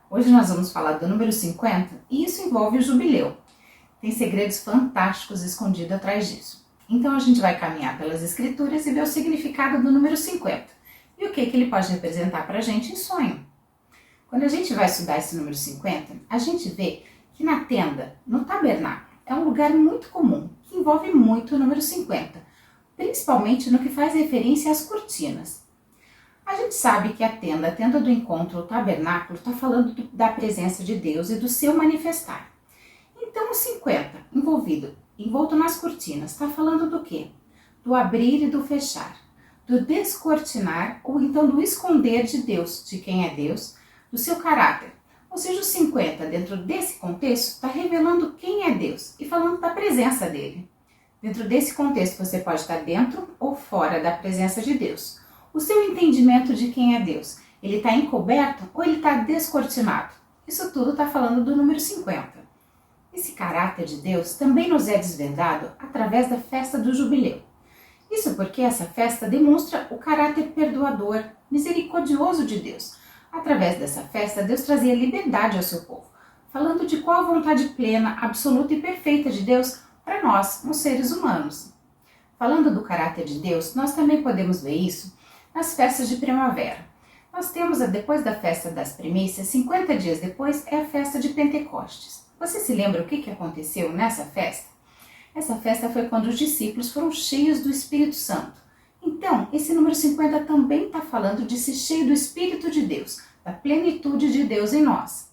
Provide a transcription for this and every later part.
Hoje nós vamos falar do número 50 e isso envolve o jubileu. Tem segredos fantásticos escondidos atrás disso. Então a gente vai caminhar pelas escrituras e ver o significado do número 50 e o que ele pode representar para a gente em sonho. Quando a gente vai estudar esse número 50, a gente vê que na tenda, no tabernáculo, é um lugar muito comum, que envolve muito o número 50, principalmente no que faz referência às cortinas. A gente sabe que a tenda do encontro, o tabernáculo, está falando da presença de Deus e do seu manifestar. Então o 50, envolto nas cortinas, está falando do quê? Do abrir e do fechar, do descortinar ou então do esconder de Deus, de quem é Deus, do seu caráter. Ou seja, o 50, dentro desse contexto, está revelando quem é Deus e falando da presença dele. Dentro desse contexto, você pode estar dentro ou fora da presença de Deus. O seu entendimento de quem é Deus, ele está encoberto ou ele está descortinado? Isso tudo está falando do número 50. Esse caráter de Deus também nos é desvendado através da festa do jubileu. Isso porque essa festa demonstra o caráter perdoador, misericordioso de Deus. Através dessa festa, Deus trazia liberdade ao seu povo, falando de qual a vontade plena, absoluta e perfeita de Deus para nós, os seres humanos. Falando do caráter de Deus, nós também podemos ver isso nas festas de primavera. Nós temos, depois da festa das primícias, 50 dias depois, é a festa de Pentecostes. Você se lembra o que aconteceu nessa festa? Essa festa foi quando os discípulos foram cheios do Espírito Santo. Então, esse número 50 também está falando de ser cheio do Espírito de Deus, da plenitude de Deus em nós.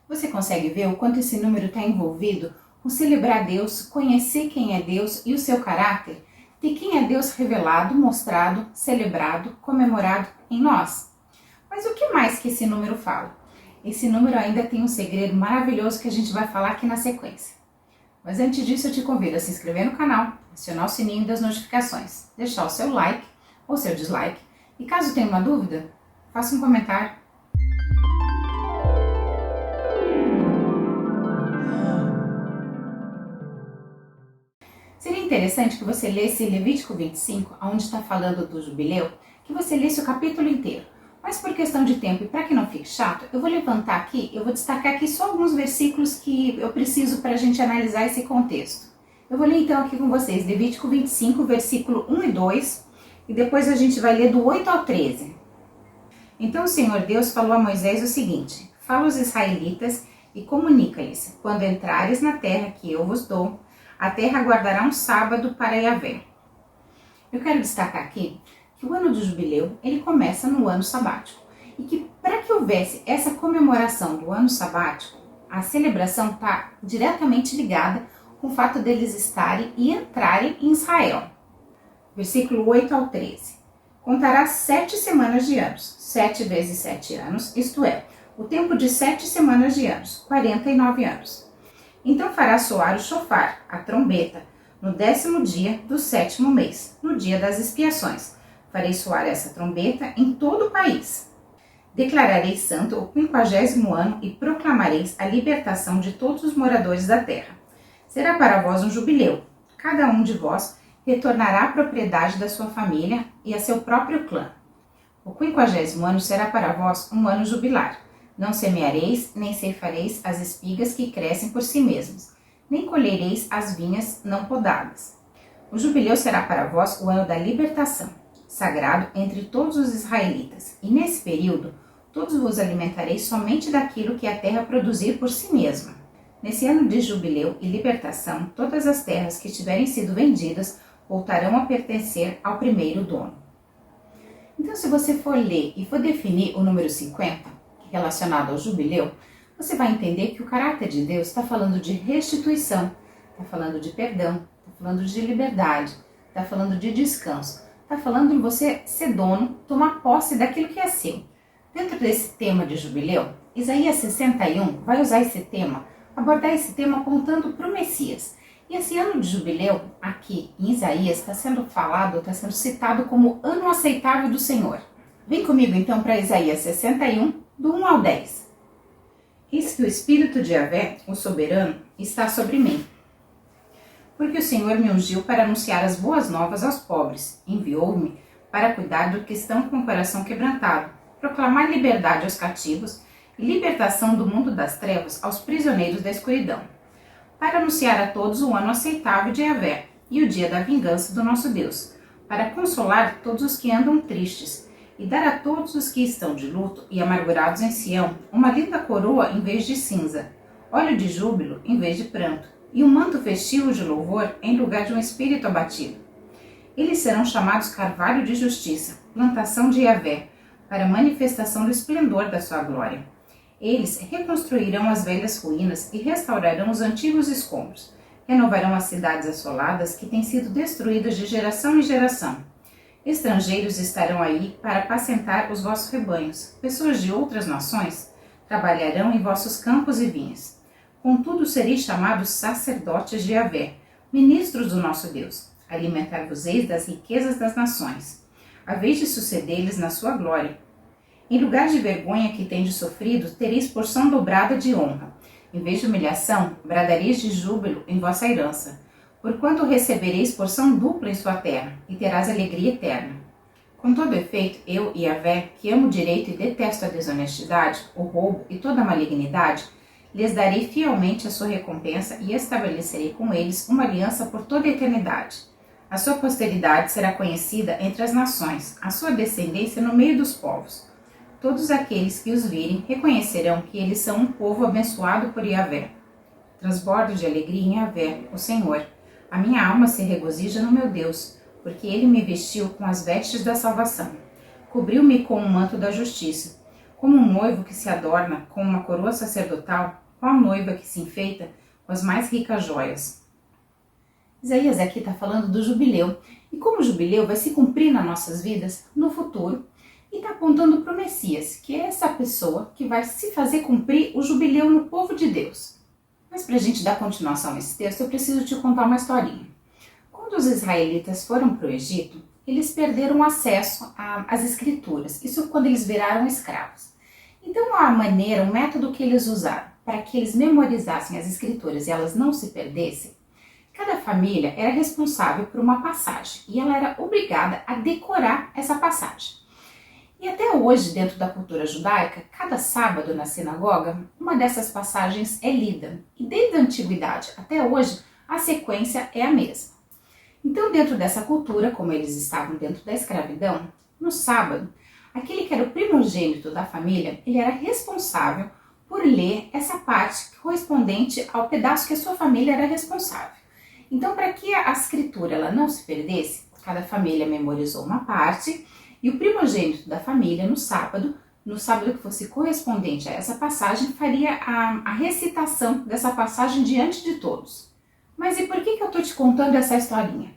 Você consegue ver o quanto esse número está envolvido com celebrar Deus, conhecer quem é Deus e o seu caráter? De quem é Deus revelado, mostrado, celebrado, comemorado em nós. Mas o que mais que esse número fala? Esse número ainda tem um segredo maravilhoso que a gente vai falar aqui na sequência. Mas antes disso eu te convido a se inscrever no canal, acionar o sininho das notificações, deixar o seu like ou seu dislike e caso tenha uma dúvida, faça um comentário. Seria interessante que você lesse Levítico 25, onde está falando do jubileu, que você lesse o capítulo inteiro. Mas por questão de tempo e para que não fique chato, eu vou levantar aqui, eu vou destacar aqui só alguns versículos que eu preciso para a gente analisar esse contexto. Eu vou ler então aqui com vocês Levítico 25, versículo 1 e 2, e depois a gente vai ler do 8 ao 13. Então o Senhor Deus falou a Moisés o seguinte: fala aos israelitas e comunica-lhes, quando entrares na terra que eu vos dou, a terra guardará um sábado para Yahvé. Eu quero destacar aqui que o ano do jubileu, ele começa no ano sabático. E que para que houvesse essa comemoração do ano sabático, a celebração está diretamente ligada com o fato deles estarem e entrarem em Israel. Versículo 8 ao 13. Contará 7 semanas de anos, 7 vezes 7 anos, isto é, o tempo de 7 semanas de anos, 49 anos. Então fará soar o shofar, a trombeta, no 10º dia do 7º mês, no dia das expiações. Farei soar essa trombeta em todo o país. Declararei santo o 50º ano e proclamareis a libertação de todos os moradores da terra. Será para vós um jubileu. Cada um de vós retornará à propriedade da sua família e a seu próprio clã. O 50º ano será para vós um ano jubilar. Não semeareis, nem ceifareis as espigas que crescem por si mesmas, nem colhereis as vinhas não podadas. O jubileu será para vós o ano da libertação, sagrado entre todos os israelitas, e nesse período todos vos alimentareis somente daquilo que a terra produzir por si mesma. Nesse ano de jubileu e libertação, todas as terras que tiverem sido vendidas voltarão a pertencer ao primeiro dono. Então, se você for ler e for definir o número 50, relacionado ao jubileu, você vai entender que o caráter de Deus está falando de restituição, está falando de perdão, está falando de liberdade, está falando de descanso, está falando em você ser dono, tomar posse daquilo que é seu. Dentro desse tema de jubileu, Isaías 61 vai usar esse tema, abordar esse tema apontando para o Messias. E esse ano de jubileu, aqui em Isaías, está sendo falado, está sendo citado como ano aceitável do Senhor. Vem comigo então para Isaías 61, do 1 ao 10. Eis que o Espírito de Yahvé, o soberano, está sobre mim. Porque o Senhor me ungiu para anunciar as boas novas aos pobres, enviou-me para cuidar do que estão com o coração quebrantado, proclamar liberdade aos cativos e libertação do mundo das trevas aos prisioneiros da escuridão, para anunciar a todos o ano aceitável de Yahvé e o dia da vingança do nosso Deus, para consolar todos os que andam tristes e dar a todos os que estão de luto e amargurados em Sião uma linda coroa em vez de cinza, óleo de júbilo em vez de pranto, e um manto festivo de louvor em lugar de um espírito abatido. Eles serão chamados carvalho de justiça, plantação de Yahvé, para a manifestação do esplendor da sua glória. Eles reconstruirão as velhas ruínas e restaurarão os antigos escombros, renovarão as cidades assoladas que têm sido destruídas de geração em geração. Estrangeiros estarão aí para apacentar os vossos rebanhos. Pessoas de outras nações trabalharão em vossos campos e vinhas. Contudo, sereis chamados sacerdotes de Yahvé, ministros do nosso Deus. Alimentar-vos-eis das riquezas das nações, a vez de suceder-lhes na sua glória. Em lugar de vergonha que tendes sofrido, tereis porção dobrada de honra. Em vez de humilhação, bradareis de júbilo em vossa herança, porquanto recebereis porção dupla em sua terra, e terás alegria eterna. Com todo efeito, eu, Yahvé, que amo o direito e detesto a desonestidade, o roubo e toda a malignidade, lhes darei fielmente a sua recompensa e estabelecerei com eles uma aliança por toda a eternidade. A sua posteridade será conhecida entre as nações, a sua descendência no meio dos povos. Todos aqueles que os virem reconhecerão que eles são um povo abençoado por Yahvé. Transbordo de alegria em Yahvé, o Senhor. A minha alma se regozija no meu Deus, porque ele me vestiu com as vestes da salvação. Cobriu-me com o manto da justiça, como um noivo que se adorna com uma coroa sacerdotal, qual noiva que se enfeita com as mais ricas joias. Isaías aqui está falando do jubileu, e como o jubileu vai se cumprir nas nossas vidas no futuro, e está apontando para o Messias, que é essa pessoa que vai se fazer cumprir o jubileu no povo de Deus. Mas para a gente dar continuação a esse texto, eu preciso te contar uma historinha. Quando os israelitas foram para o Egito, eles perderam acesso às escrituras, isso quando eles viraram escravos. Então a maneira, o método que eles usaram para que eles memorizassem as escrituras e elas não se perdessem, cada família era responsável por uma passagem e ela era obrigada a decorar essa passagem. E até hoje, dentro da cultura judaica, cada sábado na sinagoga, uma dessas passagens é lida. E desde a antiguidade até hoje, a sequência é a mesma. Então, dentro dessa cultura, como eles estavam dentro da escravidão, no sábado, aquele que era o primogênito da família, ele era responsável por ler essa parte correspondente ao pedaço que a sua família era responsável. Então, para que a escritura ela não se perdesse, cada família memorizou uma parte. E o primogênito da família, no sábado que fosse correspondente a essa passagem, faria a recitação dessa passagem diante de todos. Mas e por que eu estou te contando essa historinha?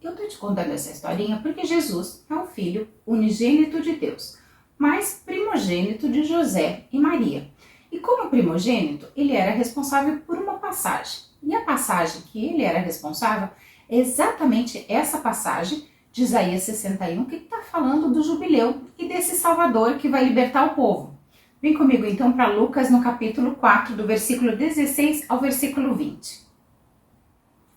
Eu estou te contando essa historinha porque Jesus é o filho unigênito de Deus, mas primogênito de José e Maria. E como primogênito, ele era responsável por uma passagem. E a passagem que ele era responsável é exatamente essa passagem de Isaías 61, que está falando do jubileu e desse Salvador que vai libertar o povo. Vem comigo então para Lucas no capítulo 4, do versículo 16 ao versículo 20.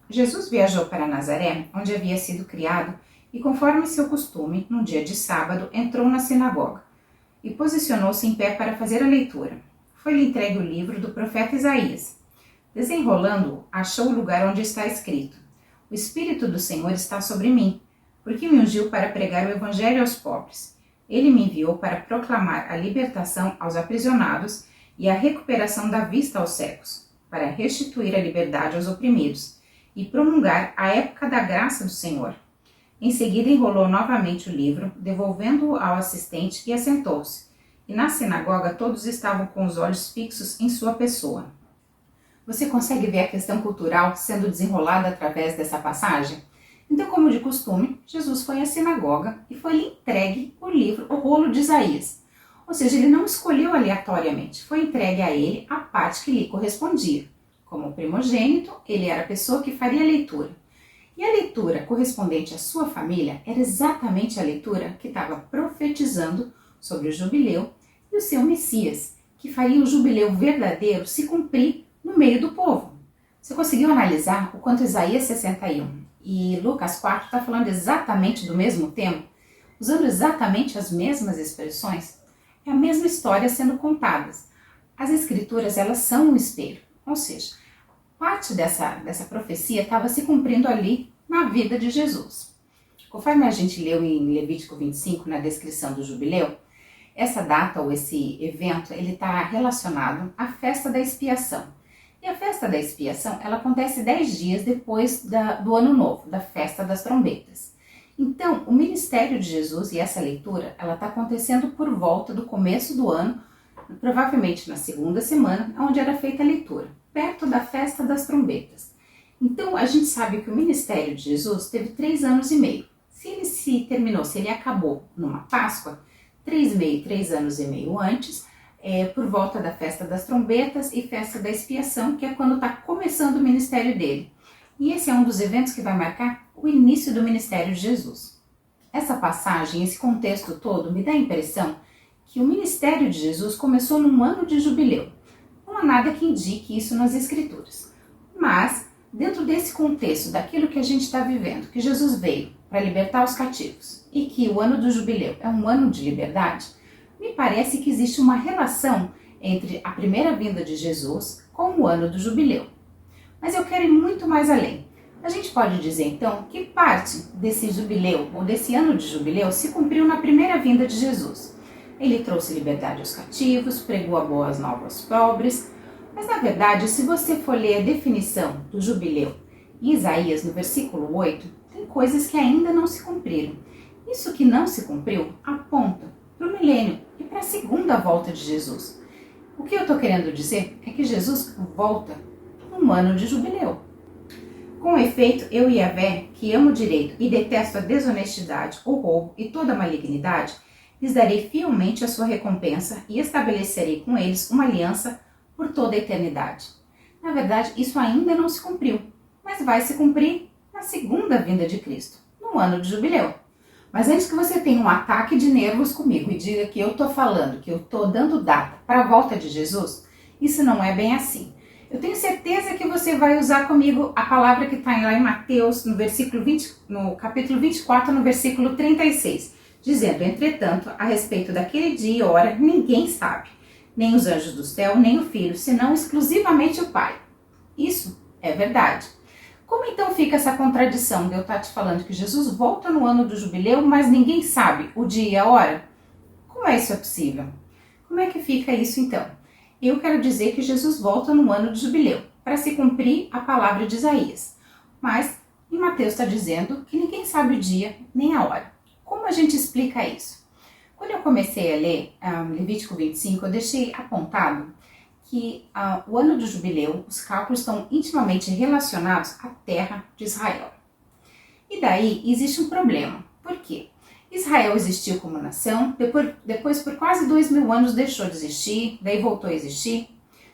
Jesus viajou para Nazaré, onde havia sido criado, e conforme seu costume, num dia de sábado, entrou na sinagoga e posicionou-se em pé para fazer a leitura. Foi-lhe entregue o livro do profeta Isaías. Desenrolando-o, achou o lugar onde está escrito: O Espírito do Senhor está sobre mim, porque me ungiu para pregar o evangelho aos pobres. Ele me enviou para proclamar a libertação aos aprisionados e a recuperação da vista aos cegos, para restituir a liberdade aos oprimidos e promulgar a época da graça do Senhor. Em seguida enrolou novamente o livro, devolvendo-o ao assistente e assentou-se. E na sinagoga todos estavam com os olhos fixos em sua pessoa. Você consegue ver a questão cultural sendo desenrolada através dessa passagem? Então, como de costume, Jesus foi à sinagoga e foi-lhe entregue o livro, o rolo de Isaías. Ou seja, ele não escolheu aleatoriamente, foi entregue a ele a parte que lhe correspondia. Como primogênito, ele era a pessoa que faria a leitura. E a leitura correspondente à sua família era exatamente a leitura que estava profetizando sobre o jubileu e o seu Messias, que faria o jubileu verdadeiro se cumprir no meio do povo. Você conseguiu analisar o quanto Isaías 61 e Lucas 4 está falando exatamente do mesmo tema, usando exatamente as mesmas expressões? É a mesma história sendo contada. As escrituras, elas são um espelho, ou seja, parte dessa profecia estava se cumprindo ali na vida de Jesus. Conforme a gente leu em Levítico 25, na descrição do jubileu, essa data ou esse evento, ele está relacionado à festa da expiação. E a festa da expiação, ela acontece 10 dias depois do ano novo, da festa das trombetas. Então, o ministério de Jesus e essa leitura, ela está acontecendo por volta do começo do ano, provavelmente na segunda semana, onde era feita a leitura, perto da festa das trombetas. Então, a gente sabe que o ministério de Jesus teve 3 anos e meio. Se ele acabou numa Páscoa, 3 anos e meio antes, por volta da festa das trombetas e festa da expiação, que é quando está começando o ministério dele. E esse é um dos eventos que vai marcar o início do ministério de Jesus. Essa passagem, esse contexto todo, me dá a impressão que o ministério de Jesus começou num ano de jubileu. Não há nada que indique isso nas escrituras. Mas, dentro desse contexto, daquilo que a gente está vivendo, que Jesus veio para libertar os cativos e que o ano do jubileu é um ano de liberdade, me parece que existe uma relação entre a primeira vinda de Jesus com o ano do jubileu. Mas eu quero ir muito mais além. A gente pode dizer então que parte desse jubileu ou desse ano de jubileu se cumpriu na primeira vinda de Jesus. Ele trouxe liberdade aos cativos, pregou a boas novas aos pobres, mas na verdade, se você for ler a definição do jubileu em Isaías, no versículo 8, tem coisas que ainda não se cumpriram. Isso que não se cumpriu aponta para o milênio e para a segunda volta de Jesus. O que eu estou querendo dizer é que Jesus volta num ano de jubileu. Com efeito, eu, Yahvé, que amo o direito e detesto a desonestidade, o roubo e toda a malignidade, lhes darei fielmente a sua recompensa e estabelecerei com eles uma aliança por toda a eternidade. Na verdade, isso ainda não se cumpriu, mas vai se cumprir na segunda vinda de Cristo, no ano de jubileu. Mas antes que você tenha um ataque de nervos comigo e diga que eu estou falando, que eu estou dando data para a volta de Jesus, isso não é bem assim. Eu tenho certeza que você vai usar comigo a palavra que está lá em Mateus, no capítulo 24, no versículo 36, dizendo: entretanto, a respeito daquele dia e hora, ninguém sabe, nem os anjos do céu, nem o Filho, senão exclusivamente o Pai. Isso é verdade. Como então fica essa contradição de eu estar te falando que Jesus volta no ano do jubileu, mas ninguém sabe o dia e a hora? Como é isso possível? Como é que fica isso então? Eu quero dizer que Jesus volta no ano de jubileu, para se cumprir a palavra de Isaías. Mas em Mateus está dizendo que ninguém sabe o dia nem a hora. Como a gente explica isso? Quando eu comecei a ler Levítico 25, eu deixei apontado que o ano do jubileu, os cálculos estão intimamente relacionados à terra de Israel. E daí existe um problema. Por quê? Israel existiu como nação, depois por quase 2000 anos deixou de existir, daí voltou a existir.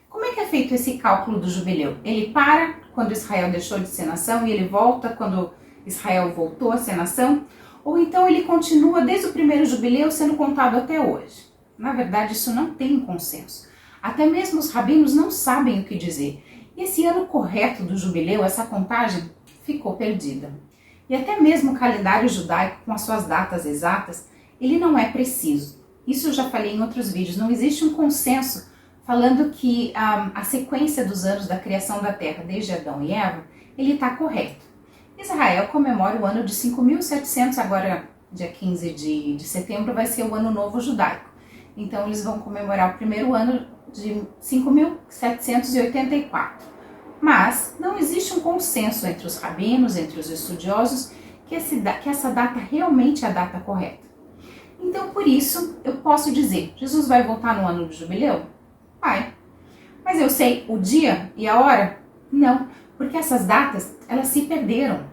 Como é que é feito esse cálculo do jubileu? Ele para quando Israel deixou de ser nação e ele volta quando Israel voltou a ser nação? Ou então ele continua desde o primeiro jubileu sendo contado até hoje? Na verdade, isso não tem consenso. Até mesmo os rabinos não sabem o que dizer. E esse ano correto do jubileu, essa contagem, ficou perdida. E até mesmo o calendário judaico, com as suas datas exatas, ele não é preciso. Isso eu já falei em outros vídeos. Não existe um consenso falando que a sequência dos anos da criação da Terra, desde Adão e Eva, ele está correto. Israel comemora o ano de 5.700, agora dia 15 de setembro vai ser o ano novo judaico. Então eles vão comemorar o primeiro ano de 5.784. Mas não existe um consenso entre os rabinos, entre os estudiosos, que essa data realmente é a data correta. Então, por isso, eu posso dizer, Jesus vai voltar no ano do jubileu? Vai. Mas eu sei o dia e a hora? Não, porque essas datas, elas se perderam.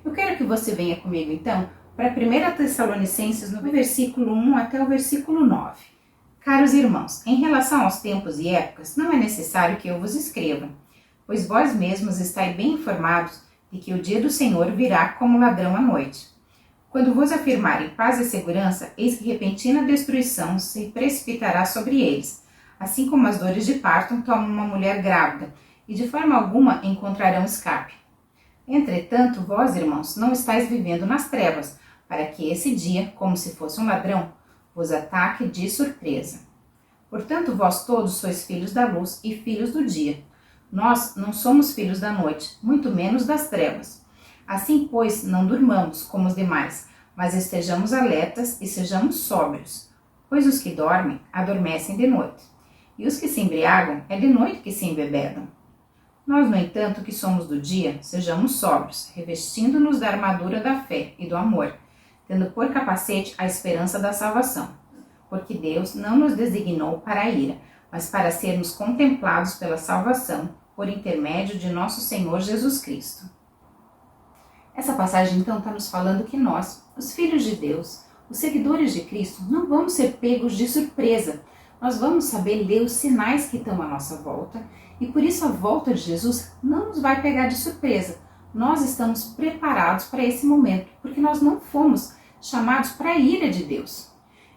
Eu quero que você venha comigo, então, para 1 Tessalonicenses, no versículo 1 até o versículo 9. Caros irmãos, em relação aos tempos e épocas, não é necessário que eu vos escreva, pois vós mesmos estáis bem informados de que o dia do Senhor virá como ladrão à noite. Quando vos afirmarem paz e segurança, eis que repentina destruição se precipitará sobre eles, assim como as dores de parto tomam uma mulher grávida, e de forma alguma encontrarão escape. Entretanto, vós, irmãos, não estáis vivendo nas trevas, para que esse dia, como se fosse um ladrão, vos ataque de surpresa. Portanto, vós todos sois filhos da luz e filhos do dia. Nós não somos filhos da noite, muito menos das trevas. Assim, pois, não durmamos como os demais, mas estejamos alertas e sejamos sóbrios. Pois os que dormem, adormecem de noite, e os que se embriagam, é de noite que se embebedam. Nós, no entanto, que somos do dia, sejamos sóbrios, revestindo-nos da armadura da fé e do amor, tendo por capacete a esperança da salvação. Porque Deus não nos designou para a ira, mas para sermos contemplados pela salvação, por intermédio de nosso Senhor Jesus Cristo. Essa passagem, então, está nos falando que nós, os filhos de Deus, os seguidores de Cristo, não vamos ser pegos de surpresa. Nós vamos saber ler os sinais que estão à nossa volta e por isso a volta de Jesus não nos vai pegar de surpresa. Nós estamos preparados para esse momento, porque nós não fomos chamados para a ira de Deus.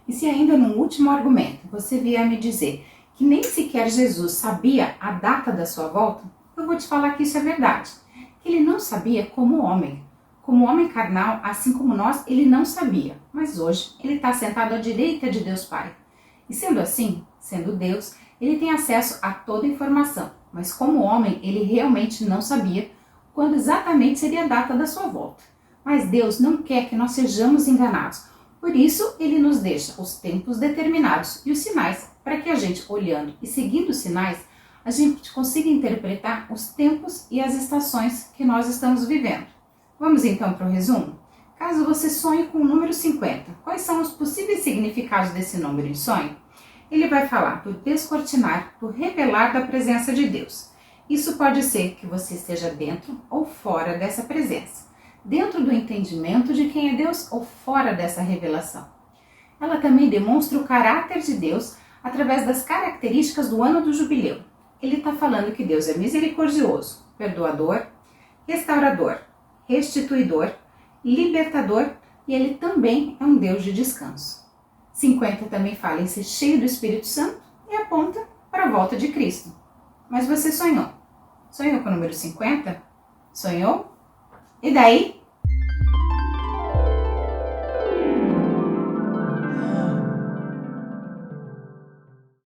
E se ainda no último argumento você vier me dizer que nem sequer Jesus sabia a data da sua volta, eu vou te falar que isso é verdade. Que ele não sabia como homem. Como homem carnal, assim como nós, ele não sabia. Mas hoje ele está sentado à direita de Deus Pai. E sendo assim, sendo Deus, ele tem acesso a toda a informação. Mas como homem, ele realmente não sabia quando exatamente seria a data da sua volta. Mas Deus não quer que nós sejamos enganados. Por isso, ele nos deixa os tempos determinados e os sinais, para que a gente, olhando e seguindo os sinais, a gente consiga interpretar os tempos e as estações que nós estamos vivendo. Vamos então para o resumo? Caso você sonhe com o número 50, quais são os possíveis significados desse número em sonho? Ele vai falar do descortinar, do revelar da presença de Deus. Isso pode ser que você esteja dentro ou fora dessa presença, dentro do entendimento de quem é Deus ou fora dessa revelação. Ela também demonstra o caráter de Deus através das características do ano do jubileu. Ele está falando que Deus é misericordioso, perdoador, restaurador, restituidor, libertador e ele também é um Deus de descanso. 50 também fala em ser cheio do Espírito Santo e aponta para a volta de Cristo. Mas você sonhou? Sonhou com o número 50? Sonhou? E daí?